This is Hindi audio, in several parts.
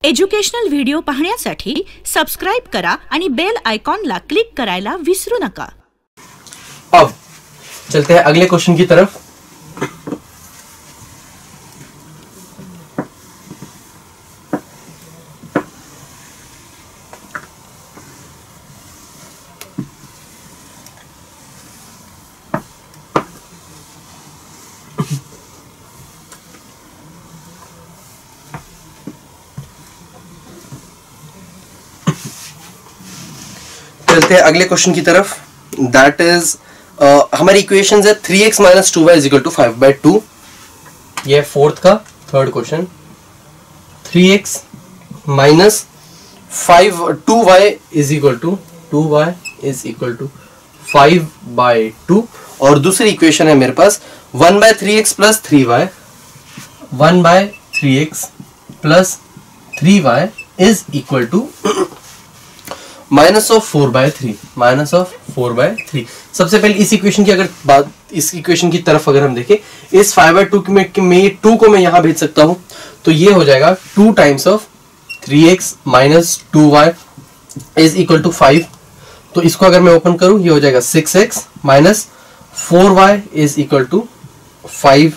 एज्युकेशनल व्हिडिओ पाहण्यासाठी सबस्क्राइब करा आणि बेल आयकॉनला क्लिक करायला विसरू नका। अब चलते हैं अगले क्वेश्चन की तरफ। चलते हैं अगले क्वेश्चन की तरफ। दैट इज हमारी इक्वेशन है 3x minus 2y is equal to 5/2। ये फोर्थ का third question. 3x minus 2y is equal to 5/2। और दूसरी इक्वेशन है मेरे पास 1/3x plus 3y 1/3x plus 3y is equal to minus of 4/3। सबसे पहले इस इक्वेशन की अगर बात, इस इक्वेशन की तरफ अगर हम देखें, इस 5/2 में 2 को मैं यहां भेज सकता हूं, तो ये हो जाएगा 2 times of 3x minus 2y is equal to 5। तो इसको अगर मैं ओपन करूं, ये हो जाएगा 6x minus 4y is equal to 5।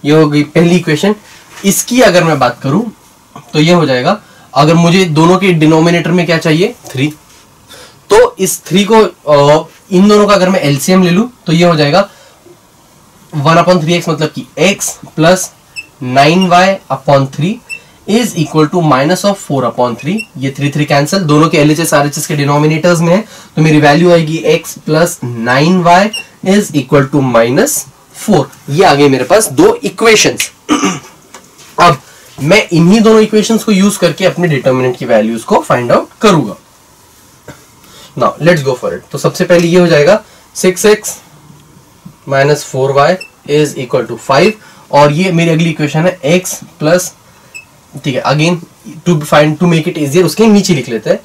ये हो गई पहली इक्वेशन। इसकी अगर मैं बात करूं तो ये हो जाएगा, अगर मुझे दोनों के डिनोमिनेटर में क्या चाहिए 3, तो इस 3 को इन दोनों का अगर मैं एलसीएम ले लूं तो ये हो जाएगा 1/3x मतलब कि x plus 9y/3 is equal to minus of 4/3। ये 3 कैंसिल, दोनों के एलएचएस आरएचएस के डिनोमिनेटर्स में है, तो मेरी वैल्यू आएगी x plus 9y is equal to minus 4। ये आ गई मेरे पास दो इक्वेशंस। अब मैं इन्हीं दोनों इक्वेशंस को यूज करके अपने डिटर्मिनेंट की वैल्यूज को फाइंड आउट करूंगा। Now let's go for it. तो सबसे पहले ये हो जाएगा 6x minus 4y is equal to 5, और ये मेरी अगली इक्वेशन है x प्लस, ठीक है, again to make it easier उसके नीचे लिख लेते हैं,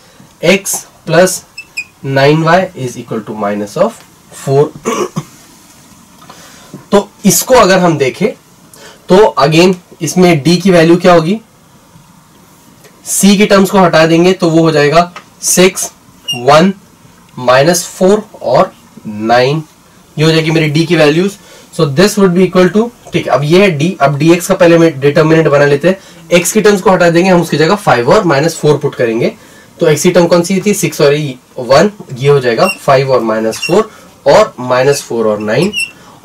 x plus 9y is equal to minus of 4। तो इसको अगर हम देखें तो अगेन इसमें d की वैल्यू क्या होगी, c की टर्म्स को हटा देंगे तो वो हो जाएगा 6, 1, माइनस 4 और 9। ये हो जाएगी मेरी d की values. So this would be equal to, ठीक है, अब ये है d। अब dx का पहले डिटर्मिनेंट बना लेते हैं। x की टर्म्स को हटा देंगे, हम उसकी जगह 5 और माइनस 4 पुट करेंगे। तो x की टर्म कौन सी थी, 6 और 1, ये हो जाएगा 5 और माइनस 4 और माइनस 4 और 9।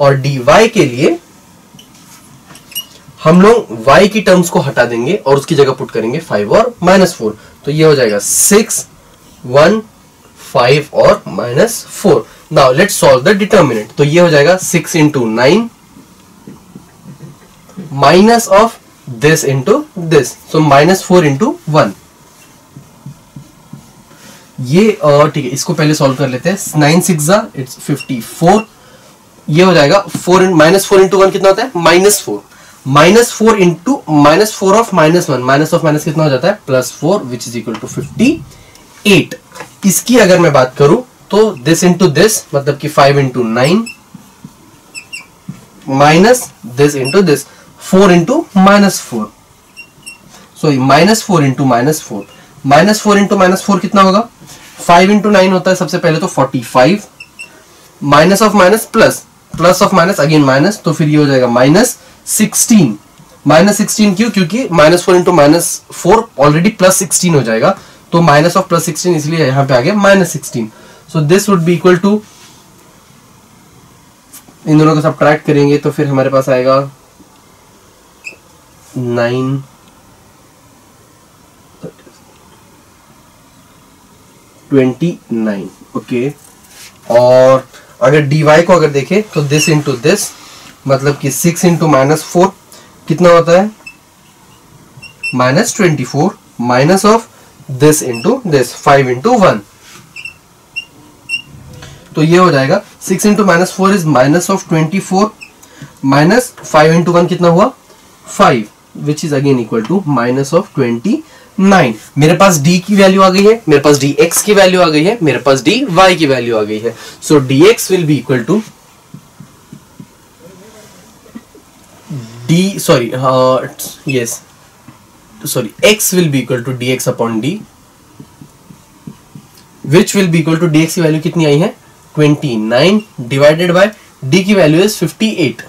और dy के लिए हम लोग y की टर्म्स को हटा देंगे और उसकी जगह पुट करेंगे 5 और माइनस 4। तो ये हो जाएगा 6, 1, 5 और minus 4। Now let's solve the determinant. तो ये हो जाएगा 6 into 9 minus of this into this, so minus 4 into 1। ये ठीक है, इसको पहले सॉल्व कर लेते हैं। 9 6 इट्स 54। ये हो जाएगा माइनस 4 इंटू 1 कितना होता है, minus 4। Minus 4 into minus 4 of minus 1, minus of minus कितना हो जाता है, plus 4 which is equal to 58। इसकी अगर मैं बात करूं तो दिस इंटू दिस मतलब कि 5 into 9 minus this into this 4 into minus 4, sorry minus 4 into minus 4। Minus 4 into minus 4 कितना होगा, 5 इंटू 9 होता है सबसे पहले तो 45, minus of minus plus, plus of minus again minus, तो फिर ये हो जाएगा माइनस 16। माइनस 16 क्यों, क्योंकि minus 4 into minus 4 already plus 16 हो जाएगा, तो माइनस ऑफ प्लस 16 इसलिए यहां पे आ गया minus 16। So this would be equal to, इन दोनों को सब्ट्रैक्ट करेंगे तो फिर हमारे पास आएगा 9, 29। ओके, और अगर dy को अगर देखें तो दिस इंटू दिस मतलब कि 6 इंटू माइनस 4 कितना होता है, minus 24, minus of this into this 5 into 1। तो ये हो जाएगा 6 into minus 4 is minus of 24 minus 5 into 1 कितना हुआ, 5, which is again equal to minus of 29। मेरे पास d की वैल्यू आ गई है, मेरे पास dx की वैल्यू आ गई है, मेरे पास dy की वैल्यू आ गई है। So dx will be equal to d, sorry, yes, sorry, x will be equal to dx upon d, which will be equal to dx की वैल्यू कितनी आई है 29 डिवाइडेड बाय d की value is 58,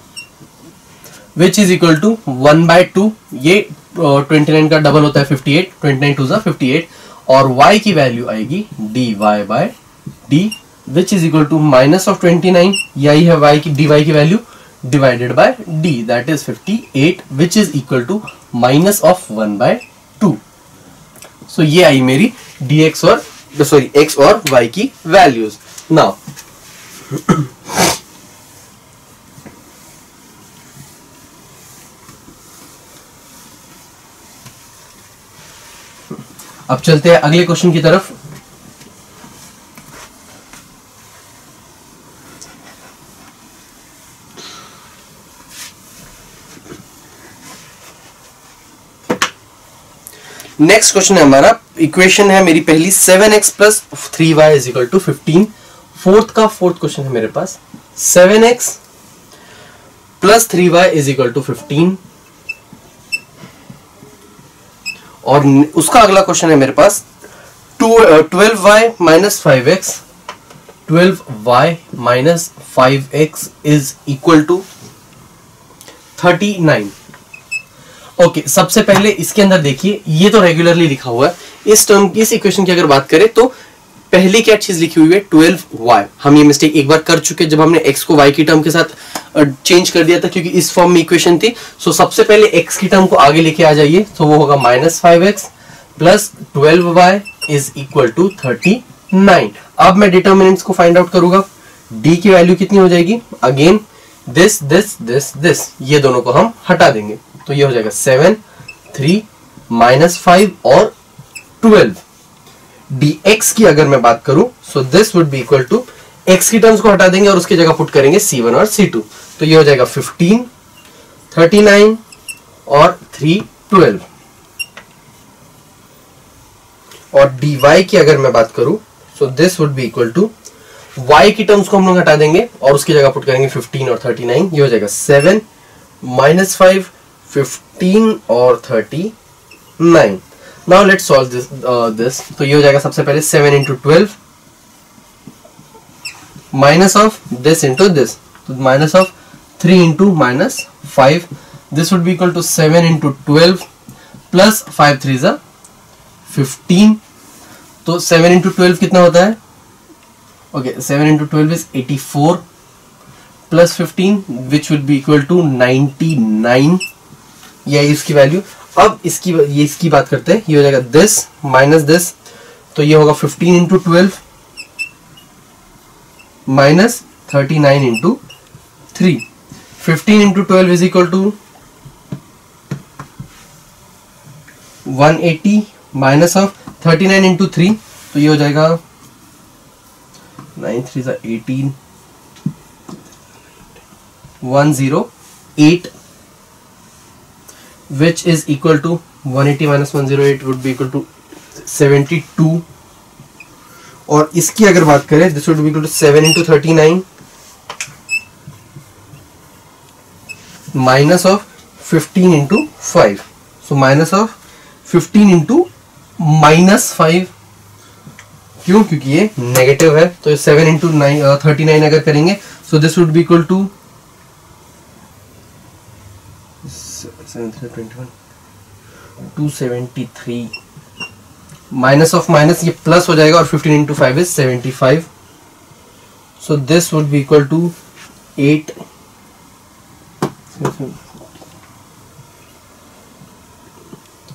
which is equal to 1/2. ये 29 का डबल होता है 58, 29 2 जा 58, और y की वैल्यू आएगी dy by d, which is equal to minus of 29, यही है y की dy की value, divided by d, that is 58, which is equal to minus of 1/2. so ये आई मेरी dx और सॉरी x और y की वैल्यूज. नाउ अब चलते हैं अगले क्वेश्चन की तरफ. नेक्स्ट क्वेश्चन है हमारा, इक्वेशन है मेरी पहली 7x plus 3y is equal to 15. Fourth question है मेरे पास 7x plus 3y is equal to 15, और उसका अगला क्वेश्चन है मेरे पास 12y minus 5x, 12y minus 5x is equal to 39. Okay, सबसे पहले इसके अंदर देखिए, ये तो रेगुलरली लिखा हुआ है. इस टर्म की, इस इक्वेशन की अगर बात करें तो पहले क्या चीज लिखी हुई है 12y. हम ये मिस्टेक एक बार कर चुके जब हमने x को y की टर्म के साथ चेंज कर दिया था, क्योंकि इस फॉर्म में इक्वेशन थी. सो सबसे पहले x की टर्म को आगे लेके आ जाइए, तो वो होगा minus 5x plus 12y is equal to 39. अब मैं डिटर्मिनेंट्स को फाइंड आउट करूंगा. d की वैल्यू कितनी हो जाएगी, again this this this this, ये दोनों को हम हटा देंगे, तो ये हो जाएगा 7 3 माइनस 5 और 12. dx की अगर मैं बात करूं, so this would be equal to, x की टर्म्स को हटा देंगे और उसकी जगह पुट करेंगे c1 और c2, तो ये हो जाएगा 15 39 और 3 12. और dy की अगर मैं बात करूं, so this would be equal to, y की टर्म्स को हम लोग हटा देंगे और उसकी जगह पुट करेंगे 15 और 39, ये हो जाएगा 7 माइनस 5 15 और 39. Now let's solve this. तो ये हो जाएगा सबसे पहले 7 into 12 minus of this into this, तो minus of 3 into minus 5, this would be equal to 7 into 12 plus 5 3 जा 15. तो 7 इंटू 12 कितना होता है, okay 7 into 12 is 84 plus 15 which will be equal to 99, ये इसकी वैल्यू. अब इसकी बात करते हैं, ये हो जाएगा दिस माइनस दिस, तो ये होगा 15 into 12 minus 39 into 3. 15 into 12 is equal to 180 minus of 39 into 3, तो ये हो जाएगा 9 3 18 108, which is equal to 180 minus 108 would be equal to 72. और इसकी अगर बात करें, this would be equal to 7 into 39 minus of 15 into 5. So minus of 15 into minus 5. क्यों? क्योंकि ये नेगेटिव है, तो 7 into 39 अगर करेंगे, so this would be equal to 273 minus of minus, ये प्लस हो जाएगा और 15 into 5 is 75. So this would be equal to 8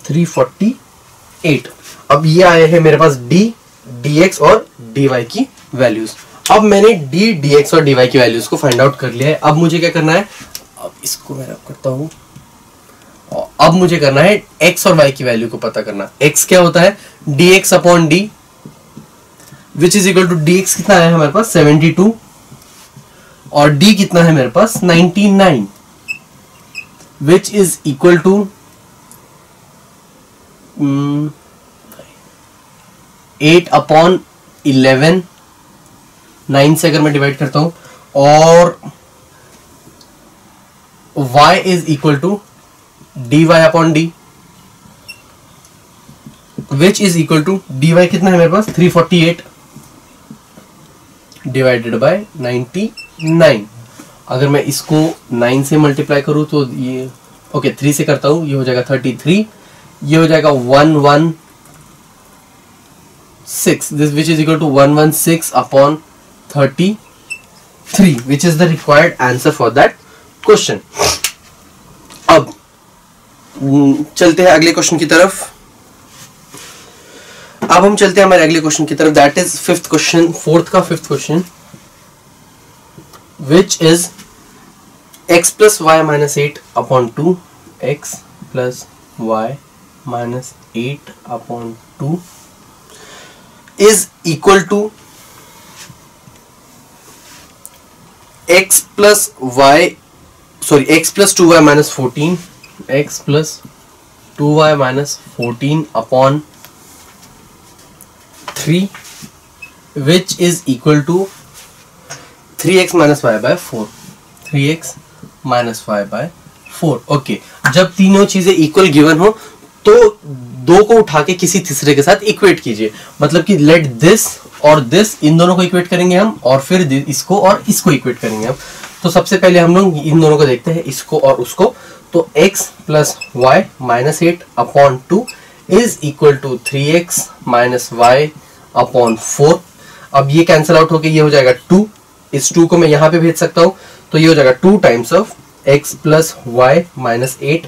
348. अब ये आए हैं मेरे पास d dx और dy की वैल्यूज. अब मैंने d dx और dy की वैल्यूज को फाइंड आउट कर लिया है. अब मुझे क्या करना है, अब इसको मैं रब करता हूं. अब मुझे करना है x और y की वैल्यू को पता करना. x क्या होता है, dx upon d, which is equal to dx कितना है हमारे पास 72 और d कितना है मेरे पास 99, which is equal to 8 upon 11. 9 से अगर मैं डिवाइड करता हूं, और y is equal to dy upon d, which is equal to dy कितना है मेरे पास 348 डिवाइडेड बाय 99। अगर मैं इसको 9 से मल्टीप्लाई करूं तो ये ओके 3 से करता हूं, ये हो जाएगा 33, ये हो जाएगा 116, this which is equal to 116 upon 33, which is the required answer for that question. अब चलते हैं अगले क्वेश्चन की तरफ। अब हम चलते हैं हमारे अगले क्वेश्चन की तरफ, that is fifth question, fourth का fifth question, which is x plus y minus 8 upon 2, x plus y minus 8 upon 2 is equal to x plus 2y minus 14, x plus 2y minus 14 upon 3, which is equal to 3x minus y by 4, 3x minus y by 4। Okay, जब तीनों चीजें इक्वल गिवन हो तो दो को उठा के किसी तीसरे के साथ इक्वेट कीजिए, मतलब कि लेट दिस और दिस, इन दोनों को इक्वेट करेंगे हम, और फिर इसको और इसको इक्वेट करेंगे हम। तो सबसे पहले हम लोग इन दोनों को देखते हैं, इसको और उसको। तो x plus y minus 8 upon 2 is equal to 3x minus y upon 4। अब ये कैंसिल आउट होके ये हो जाएगा 2, इस 2 को मैं यहाँ पे भेज सकता हूँ, तो ये हो जाएगा 2 times of x plus y minus 8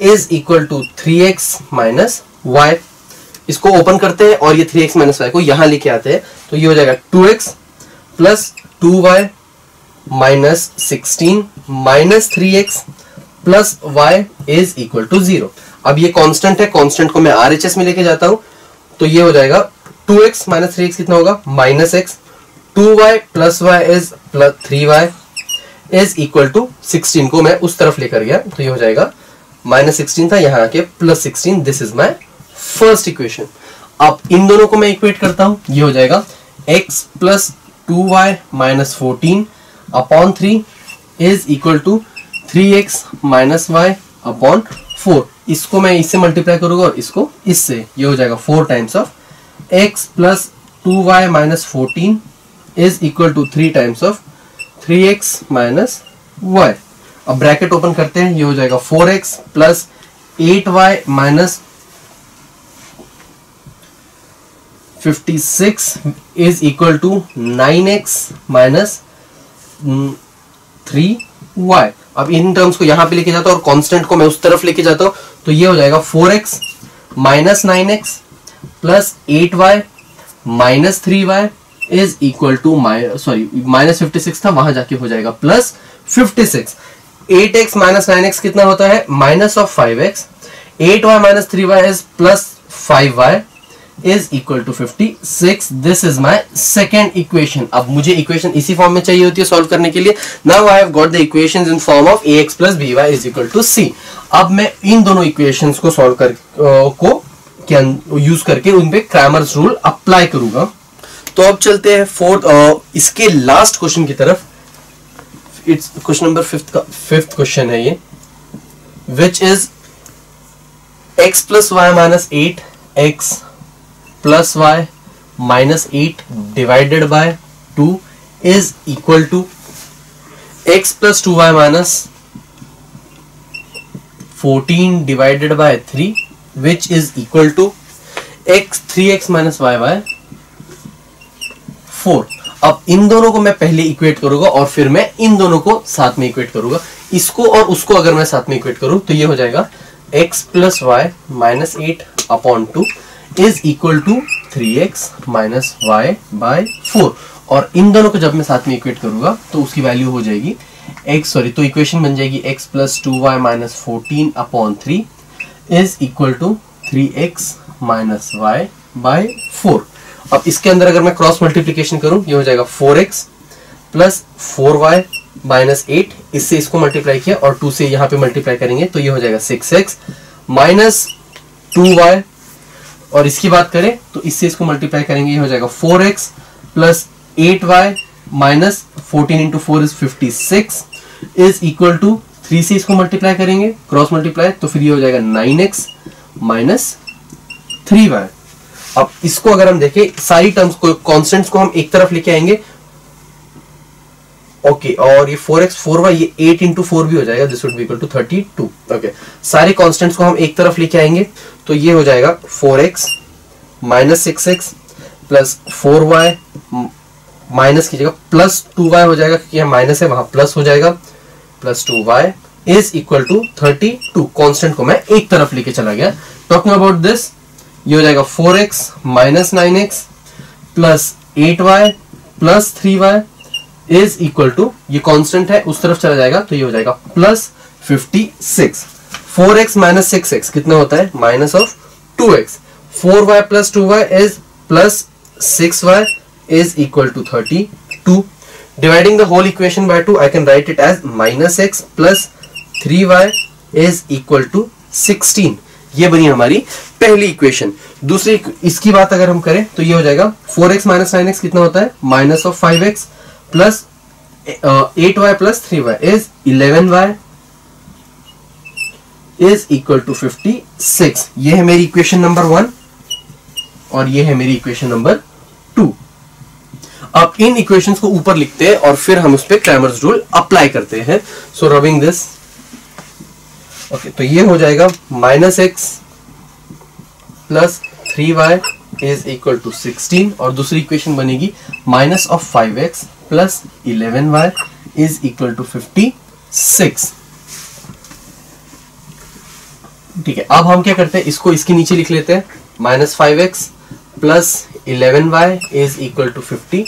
is equal to 3x minus y. इसको ओपन करते हैं और ये 3x माइनस वाई को यहाँ लेके आते हैं, तो ये हो जाएगा 2x plus 2y minus 16 minus 3x plus y is equal to 0। अब ये कांस्टेंट है, कांस्टेंट को मैं RHS में लेके जाता हूं, तो ये हो जाएगा 2x माइनस 3x कितना होगा minus x, 2y plus y is plus 3y is equal to 16 को मैं उस तरफ लेकर गया, तो ये हो जाएगा माइनस 16 था, यहाँ आके plus 16। This is my first equation. अब इन दोनों को मैं इक्वेट करता हूं, ये हो जाएगा x plus 2y minus 14 upon 3 is equal to 3x minus y upon 4। इसको मैं इससे मल्टीप्लाई करूंगा और इसको इससे, ये हो जाएगा 4 times of x plus 2y minus 14 is equal to 3 times of 3x minus y। अब ब्रैकेट ओपन करते हैं, ये हो जाएगा 4x plus 8y minus 56 is equal to 9x minus 3y। अब इन टर्म्स को यहां पे लेके जाता हूं और कांस्टेंट को मैं उस तरफ लेके जाता हूं, तो ये हो जाएगा 4x minus 9x plus 8y minus 3y is equal to minus 56 था, वहां जाके हो जाएगा प्लस 56। 8x माइनस 9x कितना होता है minus of 5x, 8y minus 3y is plus 5y is equal to 56। This is my second equation. अब मुझे इक्वेशन इसी फॉर्म में चाहिए होती है सॉल्व करने के लिए। Now I have got the equations in form of ax plus by is equal to c। अब मैं इन दोनों इक्वेशंस को सॉल्व कर यूज करके उन पे क्रैमर्स रूल अप्लाई करूंगा। तो अब चलते हैं फोर्थ इसके लास्ट क्वेश्चन की तरफ। It's question number fifth question है ये, which is x plus y minus 8 x plus y minus 8 divided by 2 is equal to x plus 2y minus 14 divided by 3 which is equal to 3x minus y by 4। अब इन दोनों को मैं पहले इक्वेट करूंगा और फिर मैं इन दोनों को साथ में इक्वेट करूंगा। इसको और उसको अगर मैं साथ में इक्वेट करूं तो ये हो जाएगा x plus y minus 8 upon 2 is equal to 3x minus y by 4। और इन दोनों को जब मैं साथ में इक्वेट करूंगा तो उसकी वैल्यू हो जाएगी तो इक्वेशन बन जाएगी x plus 2y minus 14 upon 3 is equal to 3x minus y by 4। अब इसके अंदर अगर मैं क्रॉस मल्टीप्लीकेशन करूं, ये हो जाएगा 4x प्लस 4y माइनस 8, इससे इसको मल्टीप्लाई किया और 2 से यहाँ पे मल्टीप्लाई करेंगे तो ये हो जाएगा 6x माइनस 2y। और इसकी बात करें तो इससे इसको मल्टीप्लाई करेंगे, ये हो जाएगा 4x plus 8y minus 14 into 4 is 56 is equal to 3 से इसको मल्टीप्लाई करेंगे क्रॉस मल्टीप्लाई, तो फिर ये हो जाएगा 9x माइनस 3y। अब इसको अगर हम देखें, सारी टर्म्स को, कॉन्स्टेंट्स को हम एक तरफ लेके आएंगे, ओके, और ये 4x 4y, ये 8 इंटू 4 भी हो जाएगा, this would be equal to 32। Okay, सारे कॉन्स्टेंट्स को हम एक तरफ लेके आएंगे, तो ये हो जाएगा 4x minus 6x plus 4y minus की जगह प्लस 2y हो जाएगा, क्योंकि यहाँ माइनस है, वहां प्लस हो जाएगा, plus 2y is equal to 32। Constant को मैं एक तरफ लेके चला गया। टॉकिंग अबाउट दिस, ये हो जाएगा 4x minus 9x plus 8y plus 3y is equal to, ये कांस्टेंट है उस तरफ चला जाएगा, तो ये हो जाएगा प्लस 56। 4x माइनस 6x कितना होता है, minus of 2x। 4y plus 2y is plus 6y is equal to 32. Dividing the whole equation by 2, I can write it as minus x plus 3y is equal to 16. ये बनी हमारी पहली इक्वेशन। दूसरी इसकी बात अगर हम करें तो ये हो जाएगा 4x माइनस 9x कितना होता है, minus of 5x plus 8y plus 3y is 11y is equal to 56. ये है मेरी इक्वेशन नंबर 1 और ये है मेरी इक्वेशन नंबर 2। अब इन इक्वेशंस को ऊपर लिखते हैं और फिर हम उस पर क्रैमर्स रूल अप्लाई करते हैं। सो रबिंग दिस, ओके, तो ये हो जाएगा minus x plus 3y is equal to 16, और दूसरी इक्वेशन बनेगी minus of 5x plus 11y is equal to 56। ठीक है, अब हम क्या करते हैं, इसको इसके नीचे लिख लेते हैं, minus 5x plus 11y is equal to 56।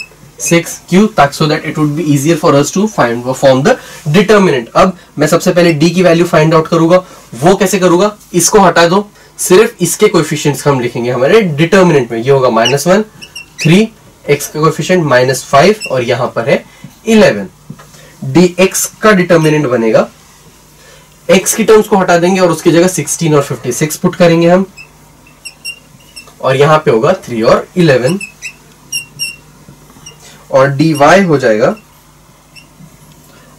क्यों, ताकि so that it would be easier for us to find form the determinant. अब मैं सबसे पहले d की वैल्यू फाइंड आउट करूंगा। वो कैसे करूंगा, इसको हटा दो, सिर्फ इसके कोएफिशिएंट्स हम लिखेंगे हमारे डिटर्मिनेंट में। ये होगा -1 3, x का कोएफिशिएंट -5 और यहां पर है 11। dx का डिटर्मिनेंट बनेगा, x की टर्म्स को हटा देंगे और उसकी जगह 16 और 56 पुट करेंगे हम, और यहां पे होगा 3 और 11, और dy हो जाएगा,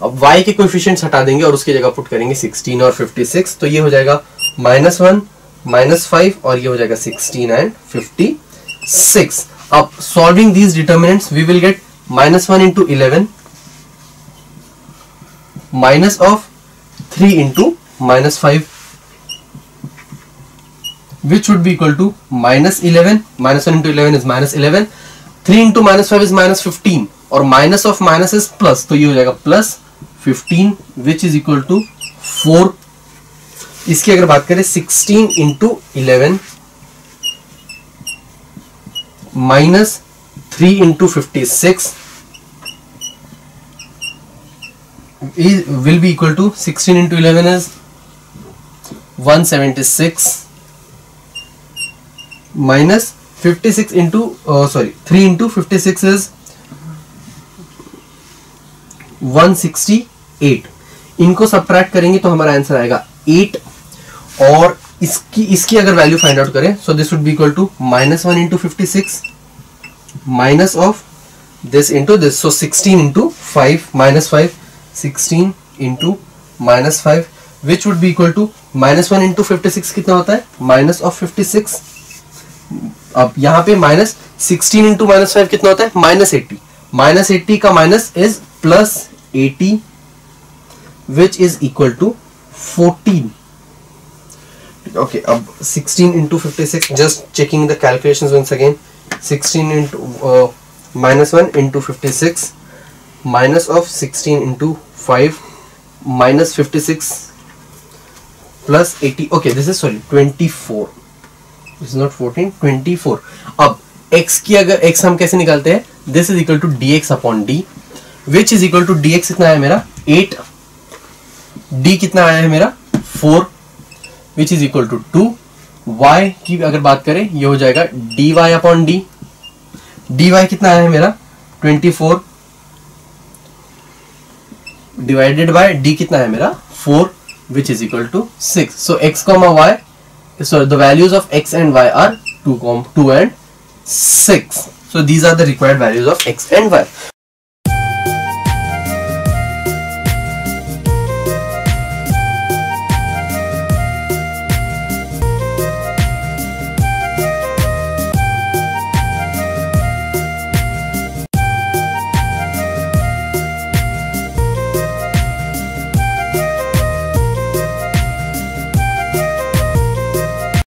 अब y के कोएफिशिएंट्स हटा देंगे और उसकी जगह पुट करेंगे 16 और 56, तो ये हो जाएगा -1 -5 और ये हो जाएगा 16 एंड 56। अब solving these determinants we will get -1 into 11 minus of 3 into -5 which would be equal to -11, -1 into 11 is -11, 3 into -5 is -15, और minus of minus is plus, तो ये हो जाएगा +15 which is equal to 4। इसकी अगर बात करें 16 into 11 minus 3 into 56 will be equal to 16 into 11 is 176 minus 56 into 3 into 56 is 168। इनको सब्ट्रैक्ट करेंगे तो हमारा आंसर आएगा 8, और इसकी अगर वैल्यू फाइंड आउट करें, so this would be equal to -1 into 56 minus of this into this, so 16 into 5 -5, 16 into -5 which would be equal to -1 into 56 कितना होता है, माइनस ऑफ 56। अब यहाँ पे -16 into -5 कितना होता है, -80, -80 का minus is +80 which is equal to 14। okay, अब 16 into 56, just checking the calculations once again, 16 into -1 into 56 minus of 16 into 5 minus 56 plus 80, okay, this is 24, this is not 14, 24। अब x की अगर x हम कैसे निकालते हैं, this is equal to dx upon d which is equal to dx कितना है मेरा 8, d कितना आया है मेरा 4 which is equal to 2। y की अगर बात करें, ये हो जाएगा dy upon d, dy कितना आया है मेरा 24 डिवाइडेड बाय d कितना है मेरा 4 which is equal to 6। so x comma y, so the values of x and y are 2 and 6, so these are the required values of x and y।